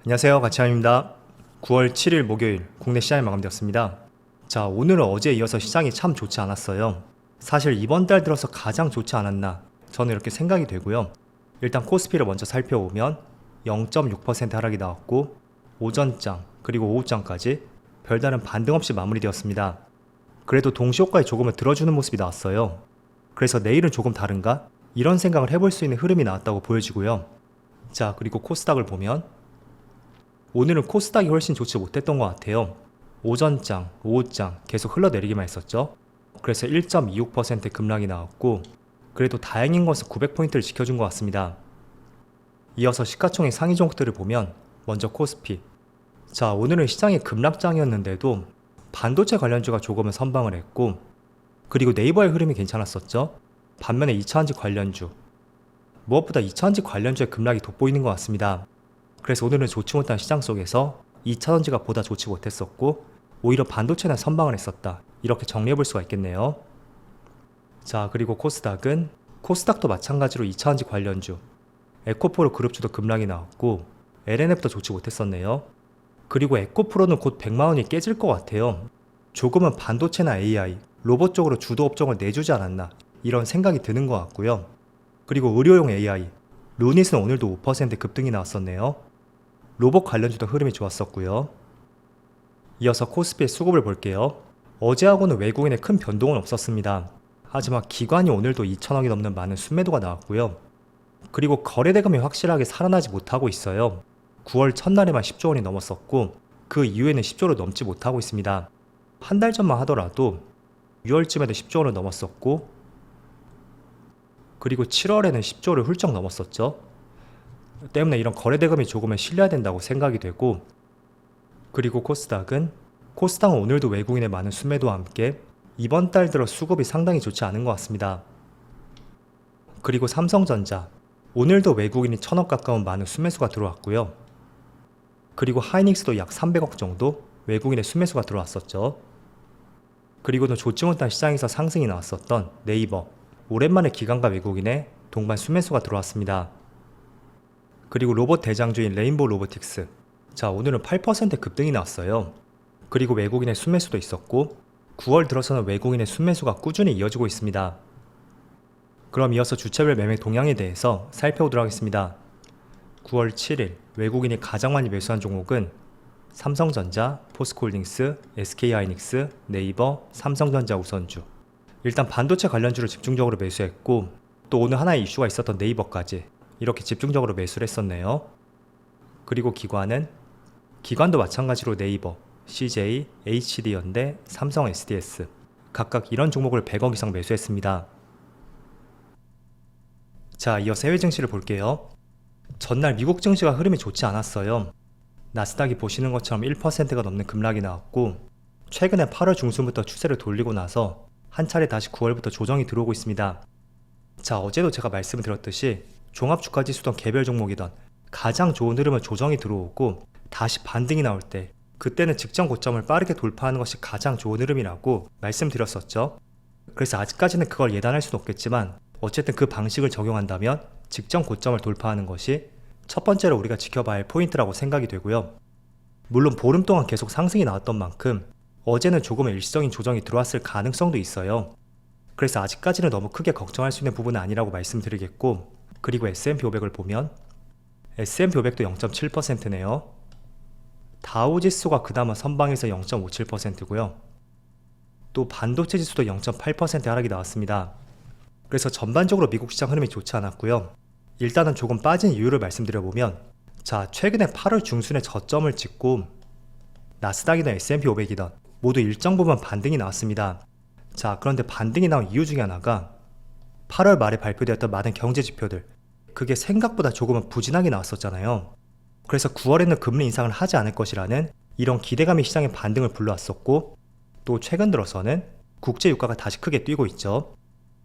안녕하세요, 가치환입니다. 9월 7일 목요일 국내 시장이 마감되었습니다. 자, 오늘은 어제에 이어서 시장이 참 좋지 않았어요. 사실 이번 달 들어서 가장 좋지 않았나 저는 이렇게 생각이 되고요. 일단 코스피를 먼저 살펴보면 0.6% 하락이 나왔고 오전장 그리고 오후장까지 별다른 반등 없이 마무리되었습니다. 그래도 동시효과에 조금은 들어주는 모습이 나왔어요. 그래서 내일은 조금 다른가? 이런 생각을 해볼 수 있는 흐름이 나왔다고 보여지고요. 자, 그리고 코스닥을 보면 오늘은 코스닥이 훨씬 좋지 못했던 것 같아요. 오전장, 오후장 계속 흘러내리기만 했었죠. 그래서 1.26% 급락이 나왔고 그래도 다행인 것은 900포인트를 지켜준 것 같습니다. 이어서 시가총액 상위 종목들을 보면 먼저 코스피. 자, 오늘은 시장이 급락장이었는데도 반도체 관련주가 조금은 선방을 했고 그리고 네이버의 흐름이 괜찮았었죠. 반면에 2차전지 관련주, 무엇보다 2차전지 관련주의 급락이 돋보이는 것 같습니다. 그래서 오늘은 좋지 못한 시장 속에서 2차전지가 보다 좋지 못했었고 오히려 반도체는 선방을 했었다, 이렇게 정리해 볼 수가 있겠네요. 자, 그리고 코스닥도 마찬가지로 2차전지 관련주, 에코프로 그룹주도 급락이 나왔고 LNF도 좋지 못했었네요. 그리고 에코프로는 곧 100만원이 깨질 것 같아요. 조금은 반도체나 AI, 로봇 쪽으로 주도 업종을 내주지 않았나 이런 생각이 드는 것 같고요. 그리고 의료용 AI, 루닛은 오늘도 5% 급등이 나왔었네요. 로봇 관련주도 흐름이 좋았었고요. 이어서 코스피의 수급을 볼게요. 어제하고는 외국인의 큰 변동은 없었습니다. 하지만 기관이 오늘도 2천억이 넘는 많은 순매도가 나왔고요. 그리고 거래대금이 확실하게 살아나지 못하고 있어요. 9월 첫날에만 10조 원이 넘었었고 그 이후에는 10조를 넘지 못하고 있습니다. 한 달 전만 하더라도 6월쯤에도 10조 원을 넘었었고 그리고 7월에는 10조를 훌쩍 넘었었죠. 때문에 이런 거래대금이 조금은 실려야 된다고 생각이 되고, 그리고 코스닥은 오늘도 외국인의 많은 순매도와 함께 이번 달 들어 수급이 상당히 좋지 않은 것 같습니다. 그리고 삼성전자, 오늘도 외국인이 1000억 가까운 많은 순매수가 들어왔고요. 그리고 하이닉스도 약 300억 정도 외국인의 순매수가 들어왔었죠. 그리고는 좋지 못한 시장에서 상승이 나왔었던 네이버, 오랜만에 기관과 외국인의 동반 순매수가 들어왔습니다. 그리고 로봇 대장주인 레인보우 로보틱스, 자, 오늘은 8% 급등이 나왔어요. 그리고 외국인의 순매수도 있었고 9월 들어서는 외국인의 순매수가 꾸준히 이어지고 있습니다. 그럼 이어서 주체별 매매 동향에 대해서 살펴보도록 하겠습니다. 9월 7일 외국인이 가장 많이 매수한 종목은 삼성전자, 포스코홀딩스, SK하이닉스, 네이버, 삼성전자 우선주. 일단 반도체 관련주를 집중적으로 매수했고 또 오늘 하나의 이슈가 있었던 네이버까지 이렇게 집중적으로 매수를 했었네요. 그리고 기관도 마찬가지로 네이버, CJ, HD현대, 삼성 SDS 각각 이런 종목을 100억 이상 매수했습니다. 자, 이어서 해외 증시를 볼게요. 전날 미국 증시가 흐름이 좋지 않았어요. 나스닥이 보시는 것처럼 1%가 넘는 급락이 나왔고 최근에 8월 중순부터 추세를 돌리고 나서 한 차례 다시 9월부터 조정이 들어오고 있습니다. 자, 어제도 제가 말씀을 드렸듯이 종합주가지수든 개별 종목이든 가장 좋은 흐름은 조정이 들어오고 다시 반등이 나올 때 그때는 직전 고점을 빠르게 돌파하는 것이 가장 좋은 흐름이라고 말씀드렸었죠. 그래서 아직까지는 그걸 예단할 수는 없겠지만 어쨌든 그 방식을 적용한다면 직전 고점을 돌파하는 것이 첫 번째로 우리가 지켜봐야 할 포인트라고 생각이 되고요. 물론 보름 동안 계속 상승이 나왔던 만큼 어제는 조금의 일시적인 조정이 들어왔을 가능성도 있어요. 그래서 아직까지는 너무 크게 걱정할 수 있는 부분은 아니라고 말씀드리겠고, 그리고 S&P 500을 보면 S&P 500도 0.7%네요. 다우지수가 그나마 선방에서 0.57%고요. 또 반도체 지수도 0.8% 하락이 나왔습니다. 그래서 전반적으로 미국 시장 흐름이 좋지 않았고요. 일단은 조금 빠진 이유를 말씀드려보면, 자, 최근에 8월 중순에 저점을 찍고 나스닥이든 S&P 500이든 모두 일정 부분 반등이 나왔습니다. 자, 그런데 반등이 나온 이유 중에 하나가 8월 말에 발표되었던 많은 경제 지표들, 그게 생각보다 조금은 부진하게 나왔었잖아요. 그래서 9월에는 금리 인상을 하지 않을 것이라는 이런 기대감이 시장의 반등을 불러왔었고, 또 최근 들어서는 국제 유가가 다시 크게 뛰고 있죠.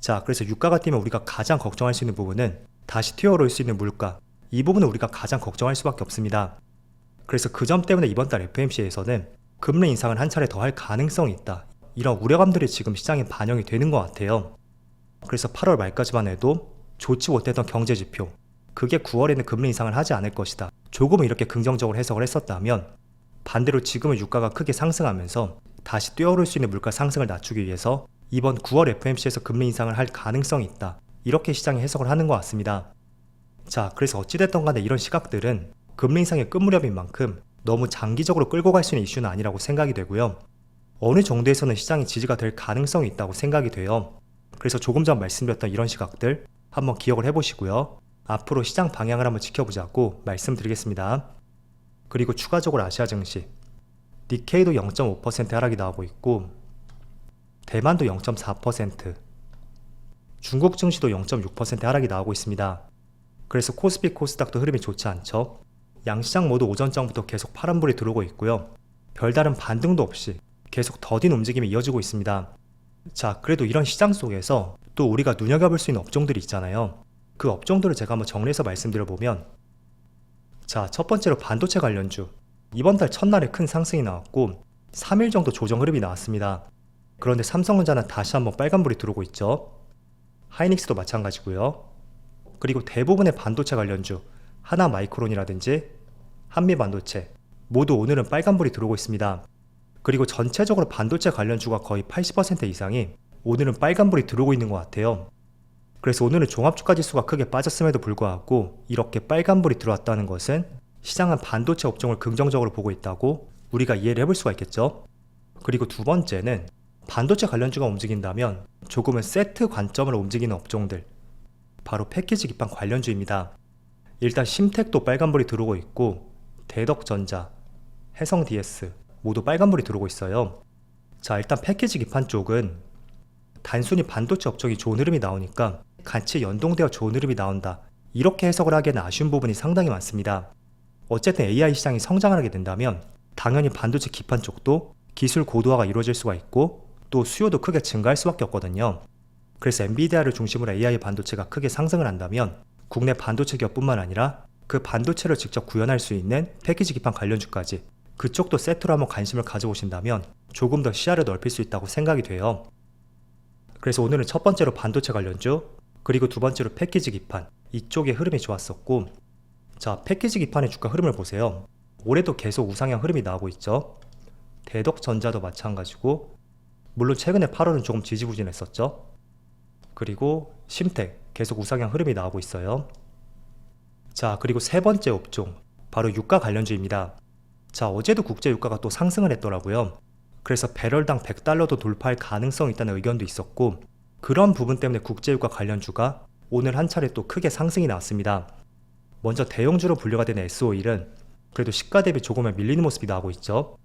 자, 그래서 유가가 뛰면 우리가 가장 걱정할 수 있는 부분은 다시 튀어오를 수 있는 물가, 이 부분은 우리가 가장 걱정할 수밖에 없습니다. 그래서 그 점 때문에 이번 달 FOMC에서는 금리 인상을 한 차례 더 할 가능성이 있다, 이런 우려감들이 지금 시장에 반영이 되는 것 같아요. 그래서 8월 말까지만 해도 좋지 못했던 경제지표, 그게 9월에는 금리 인상을 하지 않을 것이다, 조금은 이렇게 긍정적으로 해석을 했었다면 반대로 지금은 유가가 크게 상승하면서 다시 뛰어오를 수 있는 물가 상승을 낮추기 위해서 이번 9월 FOMC에서 금리 인상을 할 가능성이 있다. 이렇게 시장이 해석을 하는 것 같습니다. 자, 그래서 어찌됐든 간에 이런 시각들은 금리 인상의 끝무렵인 만큼 너무 장기적으로 끌고 갈 수 있는 이슈는 아니라고 생각이 되고요. 어느 정도에서는 시장이 지지가 될 가능성이 있다고 생각이 돼요. 그래서 조금 전 말씀드렸던 이런 시각들 한번 기억을 해보시고요. 앞으로 시장 방향을 한번 지켜보자고 말씀드리겠습니다. 그리고 추가적으로 아시아 증시 니케이도 0.5% 하락이 나오고 있고 대만도 0.4%, 중국 증시도 0.6% 하락이 나오고 있습니다. 그래서 코스피 코스닥도 흐름이 좋지 않죠. 양시장 모두 오전장부터 계속 파란불이 들어오고 있고요. 별다른 반등도 없이 계속 더딘 움직임이 이어지고 있습니다. 자, 그래도 이런 시장 속에서 또 우리가 눈여겨볼 수 있는 업종들이 있잖아요. 그 업종들을 제가 한번 정리해서 말씀드려보면, 자, 첫 번째로 반도체 관련주. 이번 달 첫날에 큰 상승이 나왔고 3일 정도 조정 흐름이 나왔습니다. 그런데 삼성전자는 다시 한번 빨간불이 들어오고 있죠. 하이닉스도 마찬가지고요. 그리고 대부분의 반도체 관련주, 하나마이크론이라든지 한미반도체 모두 오늘은 빨간불이 들어오고 있습니다. 그리고 전체적으로 반도체 관련주가 거의 80% 이상이 오늘은 빨간불이 들어오고 있는 것 같아요. 그래서 오늘은 종합주가 지수가 크게 빠졌음에도 불구하고 이렇게 빨간불이 들어왔다는 것은 시장은 반도체 업종을 긍정적으로 보고 있다고 우리가 이해를 해볼 수가 있겠죠. 그리고 두 번째는 반도체 관련주가 움직인다면 조금은 세트 관점으로 움직이는 업종들, 바로 패키지 기판 관련주입니다. 일단 심텍도 빨간불이 들어오고 있고 대덕전자, 해성DS 모두 빨간불이 들어오고 있어요. 자, 일단 패키지 기판 쪽은 단순히 반도체 업종이 좋은 흐름이 나오니까 같이 연동되어 좋은 흐름이 나온다, 이렇게 해석을 하기에는 아쉬운 부분이 상당히 많습니다. 어쨌든 AI 시장이 성장하게 된다면 당연히 반도체 기판 쪽도 기술 고도화가 이루어질 수가 있고 또 수요도 크게 증가할 수밖에 없거든요. 그래서 엔비디아를 중심으로 AI 반도체가 크게 상승을 한다면 국내 반도체 기업뿐만 아니라 그 반도체를 직접 구현할 수 있는 패키지 기판 관련주까지 그쪽도 세트로 한번 관심을 가져보신다면 조금 더 시야를 넓힐 수 있다고 생각이 돼요. 그래서 오늘은 첫 번째로 반도체 관련주, 그리고 두 번째로 패키지 기판, 이쪽의 흐름이 좋았었고, 자, 패키지 기판의 주가 흐름을 보세요. 올해도 계속 우상향 흐름이 나오고 있죠. 대덕전자도 마찬가지고, 물론 최근에 8월은 조금 지지부진했었죠. 그리고 심텍 계속 우상향 흐름이 나오고 있어요. 자, 그리고 세 번째 업종 바로 유가 관련주입니다. 자, 어제도 국제 유가가 또 상승을 했더라고요. 그래서 배럴당 100달러도 돌파할 가능성이 있다는 의견도 있었고, 그런 부분 때문에 국제 유가 관련주가 오늘 한 차례 또 크게 상승이 나왔습니다. 먼저 대형주로 분류가 되는 S-오일은 그래도 시가 대비 조금은 밀리는 모습이 나오고 있죠.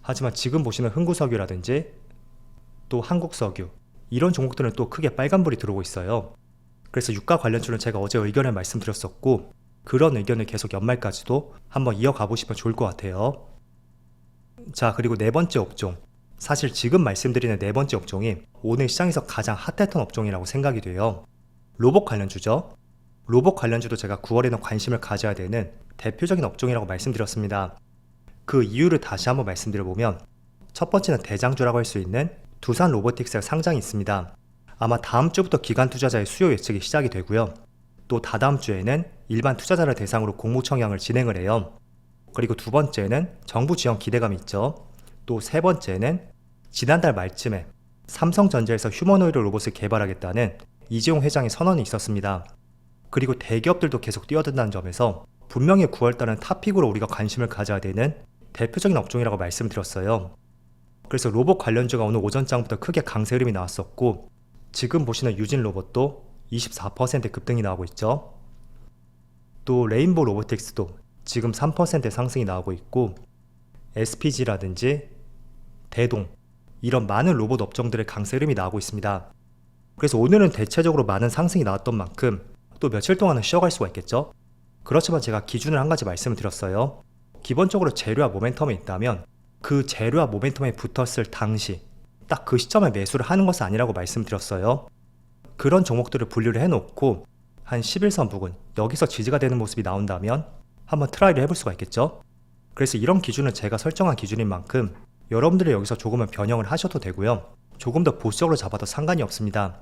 하지만 지금 보시는 흥구석유라든지 또 한국석유, 이런 종목들은 또 크게 빨간불이 들어오고 있어요. 그래서 유가 관련주는 제가 어제 의견을 말씀드렸었고, 그런 의견을 계속 연말까지도 한번 이어가 보시면 좋을 것 같아요. 자, 그리고 네 번째 업종, 사실 지금 말씀드리는 네 번째 업종이 오늘 시장에서 가장 핫했던 업종이라고 생각이 돼요. 로봇 관련주죠. 로봇 관련주도 제가 9월에는 관심을 가져야 되는 대표적인 업종이라고 말씀드렸습니다. 그 이유를 다시 한번 말씀드려보면, 첫 번째는 대장주라고 할 수 있는 두산 로보틱스의 상장이 있습니다. 아마 다음 주부터 기관 투자자의 수요 예측이 시작이 되고요. 또 다다음 주에는 일반 투자자를 대상으로 공모 청약을 진행을 해요. 그리고 두 번째는 정부 지원 기대감이 있죠. 또 세 번째는 지난달 말쯤에 삼성전자에서 휴머노이드 로봇을 개발하겠다는 이재용 회장의 선언이 있었습니다. 그리고 대기업들도 계속 뛰어든다는 점에서 분명히 9월달은 탑픽으로 우리가 관심을 가져야 되는 대표적인 업종이라고 말씀드렸어요. 그래서 로봇 관련주가 오늘 오전장부터 크게 강세 흐름이 나왔었고, 지금 보시는 유진 로봇도 24% 급등이 나오고 있죠. 또 레인보우 로보틱스도 지금 3% 상승이 나오고 있고, SPG라든지 대동, 이런 많은 로봇 업종들의 강세 흐름이 나오고 있습니다. 그래서 오늘은 대체적으로 많은 상승이 나왔던 만큼 또 며칠 동안은 쉬어갈 수가 있겠죠. 그렇지만 제가 기준을 한 가지 말씀을 드렸어요. 기본적으로 재료와 모멘텀이 있다면 그 재료와 모멘텀에 붙었을 당시 딱 그 시점에 매수를 하는 것은 아니라고 말씀드렸어요. 그런 종목들을 분류를 해놓고 한 11선 부근, 여기서 지지가 되는 모습이 나온다면 한번 트라이를 해볼 수가 있겠죠. 그래서 이런 기준은 제가 설정한 기준인 만큼 여러분들이 여기서 조금은 변형을 하셔도 되고요. 조금 더 보수적으로 잡아도 상관이 없습니다.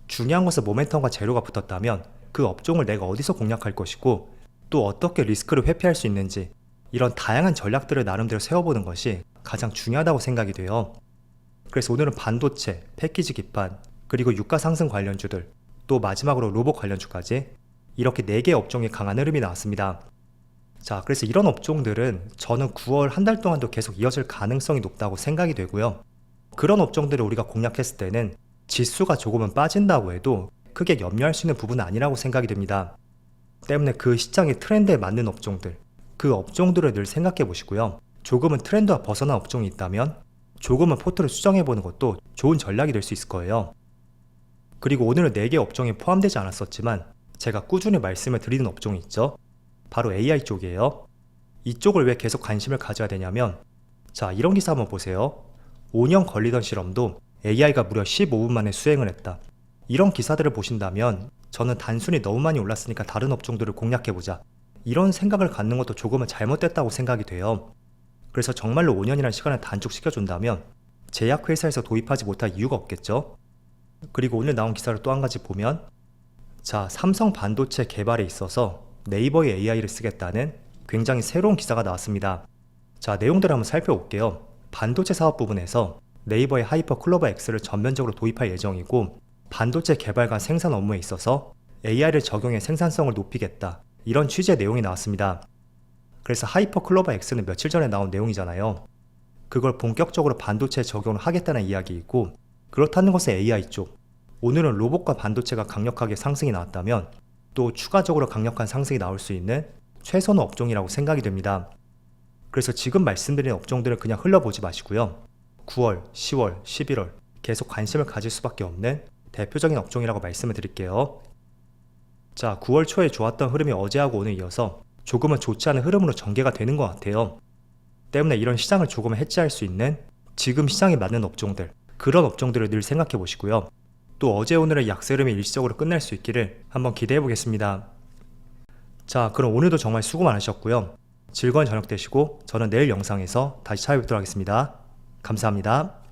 중요한 것은 모멘텀과 재료가 붙었다면 그 업종을 내가 어디서 공략할 것이고 또 어떻게 리스크를 회피할 수 있는지 이런 다양한 전략들을 나름대로 세워보는 것이 가장 중요하다고 생각이 돼요. 그래서 오늘은 반도체, 패키지 기판, 그리고 유가 상승 관련주들, 또 마지막으로 로봇 관련주까지 이렇게 4개의 업종에 강한 흐름이 나왔습니다. 자, 그래서 이런 업종들은 저는 9월 한 달 동안도 계속 이어질 가능성이 높다고 생각이 되고요. 그런 업종들을 우리가 공략했을 때는 지수가 조금은 빠진다고 해도 크게 염려할 수 있는 부분은 아니라고 생각이 됩니다. 때문에 그 시장의 트렌드에 맞는 업종들, 그 업종들을 늘 생각해 보시고요. 조금은 트렌드와 벗어난 업종이 있다면 조금은 포트를 수정해 보는 것도 좋은 전략이 될 수 있을 거예요. 그리고 오늘은 4개 업종에 포함되지 않았었지만 제가 꾸준히 말씀을 드리는 업종이 있죠. 바로 AI 쪽이에요. 이쪽을 왜 계속 관심을 가져야 되냐면, 자, 이런 기사 한번 보세요. 5년 걸리던 실험도 AI가 무려 15분 만에 수행을 했다. 이런 기사들을 보신다면 저는 단순히 너무 많이 올랐으니까 다른 업종들을 공략해보자, 이런 생각을 갖는 것도 조금은 잘못됐다고 생각이 돼요. 그래서 정말로 5년이라는 시간을 단축시켜준다면 제약회사에서 도입하지 못할 이유가 없겠죠. 그리고 오늘 나온 기사를 또 한 가지 보면, 자, 삼성 반도체 개발에 있어서 네이버의 AI를 쓰겠다는 굉장히 새로운 기사가 나왔습니다. 자, 내용들을 한번 살펴볼게요. 반도체 사업 부분에서 네이버의 하이퍼 클로버 X를 전면적으로 도입할 예정이고, 반도체 개발과 생산 업무에 있어서 AI를 적용해 생산성을 높이겠다, 이런 취지의 내용이 나왔습니다. 그래서 하이퍼 클로버 X는 며칠 전에 나온 내용이잖아요. 그걸 본격적으로 반도체에 적용을 하겠다는 이야기이고, 그렇다는 것은 AI 쪽, 오늘은 로봇과 반도체가 강력하게 상승이 나왔다면 또 추가적으로 강력한 상승이 나올 수 있는 최선의 업종이라고 생각이 됩니다. 그래서 지금 말씀드린 업종들을 그냥 흘려보지 마시고요. 9월, 10월, 11월 계속 관심을 가질 수밖에 없는 대표적인 업종이라고 말씀을 드릴게요. 자, 9월 초에 좋았던 흐름이 어제하고 오늘 이어서 조금은 좋지 않은 흐름으로 전개가 되는 것 같아요. 때문에 이런 시장을 조금은 해지할 수 있는 지금 시장에 맞는 업종들, 그런 업종들을 늘 생각해 보시고요. 또 어제 오늘의 약세 흐름이 일시적으로 끝날 수 있기를 한번 기대해 보겠습니다. 자, 그럼 오늘도 정말 수고 많으셨고요. 즐거운 저녁 되시고 저는 내일 영상에서 다시 찾아뵙도록 하겠습니다. 감사합니다.